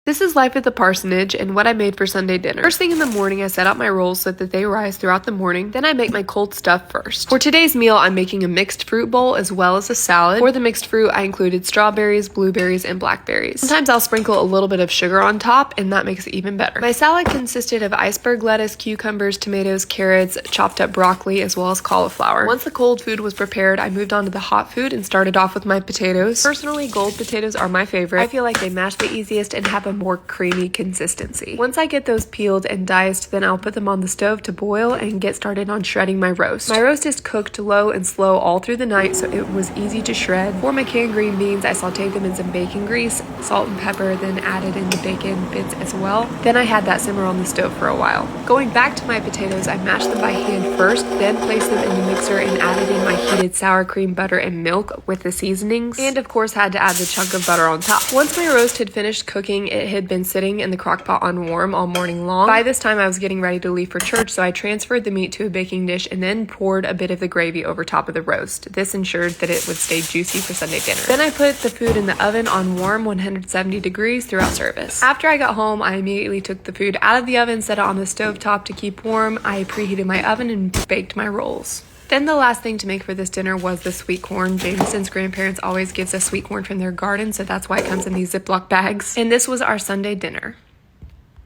This is life at the parsonage and what I made for Sunday dinner. First thing in the morning, I set out my rolls so that they rise throughout the morning. Then I make my cold stuff first. For today's meal, I'm making a mixed fruit bowl as well as a salad. For the mixed fruit, I included strawberries, blueberries, and blackberries. Sometimes I'll sprinkle a little bit of sugar on top, and that makes it even better. My salad consisted of iceberg lettuce, cucumbers, tomatoes, carrots, chopped up broccoli, as well as cauliflower. Once the cold food was prepared, I moved on to the hot food and started off with my potatoes. Personally, gold potatoes are my favorite. I feel like they mash the easiest and have a more creamy consistency. Once I get those peeled and diced, then I'll put them on the stove to boil and get started on shredding my roast. My roast is cooked low and slow all through the night, so it was easy to shred. For my canned green beans, I sauteed them in some bacon grease, salt and pepper, then added in the bacon bits as well. Then I had that simmer on the stove for a while. Going back to my potatoes, I mashed them by hand first, then placed them in the mixer and added in my heated sour cream, butter, and milk with the seasonings, and of course had to add the chunk of butter on top. Once my roast had finished cooking, it had been sitting in the crock pot on warm all morning long. By this time, I was getting ready to leave for church, so I transferred the meat to a baking dish and then poured a bit of the gravy over top of the roast. This ensured that it would stay juicy for Sunday dinner. Then I put the food in the oven on warm 170 degrees throughout service. After I got home, I immediately took the food out of the oven, set it on the stovetop to keep warm. I preheated my oven and baked my rolls. Then the last thing to make for this dinner was the sweet corn. Jameson's grandparents always gives us sweet corn from their garden, so that's why it comes in these Ziploc bags. And this was our Sunday dinner.